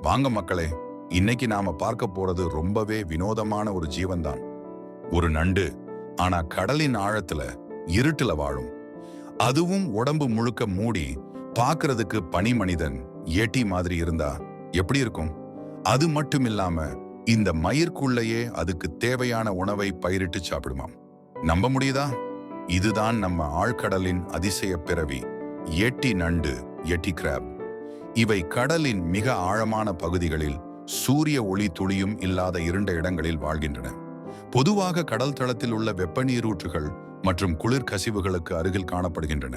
வாங்க மக்களே, இன்னைக்கு நாம பார்க்க போறது ரொம்பவே வினோதமான ஒரு ஜீவன்தான். ஒரு நண்டு. ஆனா கடலின் ஆழத்துல இருட்டுல வாழும். அதுவும் உடம்பு முழுக்க மூடி பார்க்கிறதுக்கு பனி மனிதன் ஏட்டி மாதிரி இருந்தா எப்படி இருக்கும்? அது மட்டும் இல்லாம இந்த மயிர்க்குள்ளேயே அதுக்கு தேவையான உணவை பயிரிட்டு சாப்பிடுமாம். நம்ப முடியுதா? இதுதான் நம்ம ஆழ்கடலின் அதிசய பிறவி, எட்டி நண்டு, எட்டி கிராப். இவை கடலின் மிக ஆழமான பகுதிகளில் சூரிய ஒளி துளியும் இல்லாத இருண்ட இடங்களில் வாழ்கின்றன. பொதுவாக கடல் தளத்தில் உள்ள வெப்பநீரூற்றுகள் மற்றும் குளிர் கசிவுகளுக்கு அருகில் காணப்படுகின்றன.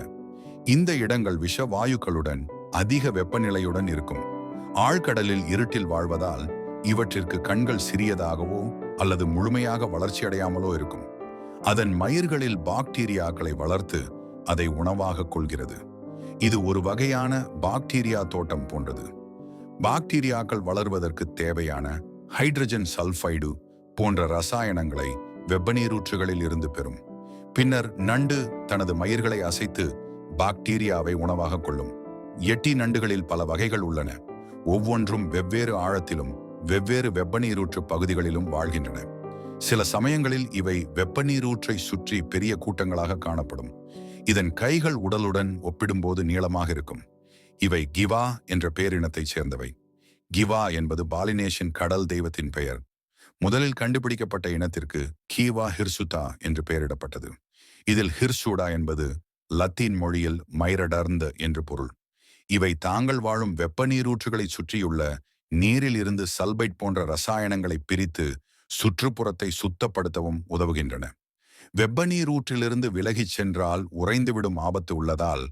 இந்த இடங்கள் விஷ வாயுக்களுடன் அதிக வெப்பநிலையுடன் இருக்கும். ஆழ்கடலில் இருட்டில் வாழ்வதால் இவற்றிற்கு கண்கள் சிறியதாகவோ அல்லது முழுமையாக வளர்ச்சியடையாமலோ இருக்கும். அதன் மயிர்களில் பாக்டீரியாக்களை வளர்த்து அதை உணவாக கொள்கிறது. இது ஒரு வகையான பாக்டீரியா தோட்டம் போன்றது. பாக்டீரியாக்கள் வளர்வதற்கு தேவையான ஹைட்ரஜன் சல்பைடு போன்ற ரசாயனங்களை வெப்பநீரூற்றுகளில் இருந்து பெறும். பின்னர் நண்டு தனது மயிர்களை அசைத்து பாக்டீரியாவை உணவாக கொள்ளும். எட்டி நண்டுகளில் பல வகைகள் உள்ளன. ஒவ்வொன்றும் வெவ்வேறு ஆழத்திலும் வெவ்வேறு வெப்பநீரூற்று பகுதிகளிலும் வாழ்கின்றன. சில சமயங்களில் இவை வெப்பநீரூற்றை சுற்றி பெரிய கூட்டங்களாக காணப்படும். இதன் கைகள் உடலுடன் ஒப்பிடும்போது நீளமாக இருக்கும். இவை கிவா என்ற பேரினத்தைச் சேர்ந்தவை. கிவா என்பது பாலினேஷியன் கடல் தெய்வத்தின் பெயர். முதலில் கண்டுபிடிக்கப்பட்ட இனத்திற்கு கீவா ஹிர்சுதா என்று பெயரிடப்பட்டது. இதில் ஹிர்சூடா என்பது லத்தீன் மொழியில் மைரடர்ந்த என்று பொருள். இவை தாங்கள் வாழும் வெப்பநீரூற்றுகளை சுற்றியுள்ள நீரில் இருந்து சல்பைட் போன்ற ரசாயனங்களை பிரித்து சுற்றுப்புறத்தை சுத்தப்படுத்தவும் உதவுகின்றன. வெப்பநீரூற்றிலிருந்து விலகிச் சென்றால் உறைந்துவிடும் ஆபத்து உள்ளதால்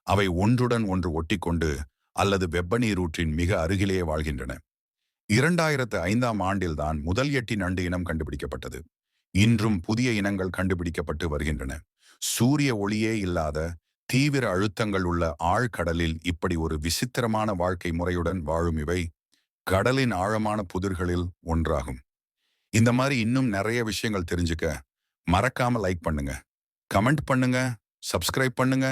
அவை ஒன்றுடன் ஒன்று ஒட்டிக்கொண்டு அல்லது வெப்பநீரூற்றின் மிக அருகிலேயே வாழ்கின்றன. 2005ஆம் ஆண்டில்தான் முதல் எட்டி நண்டு இனம் கண்டுபிடிக்கப்பட்டது. இன்றும் புதிய இனங்கள் கண்டுபிடிக்கப்பட்டு வருகின்றன. சூரிய ஒளியே இல்லாத தீவிர அழுத்தங்கள் உள்ள ஆழ்கடலில் இப்படி ஒரு விசித்திரமான வாழ்க்கை முறையுடன் வாழும் இவை கடலின் ஆழமான புதிர்களில் ஒன்றாகும். இந்த மாதிரி இன்னும் நிறைய விஷயங்கள் தெரிஞ்சுக்க மறக்காம லைக் பண்ணுங்க, கமெண்ட் பண்ணுங்க, சப்ஸ்கிரைப் பண்ணுங்க.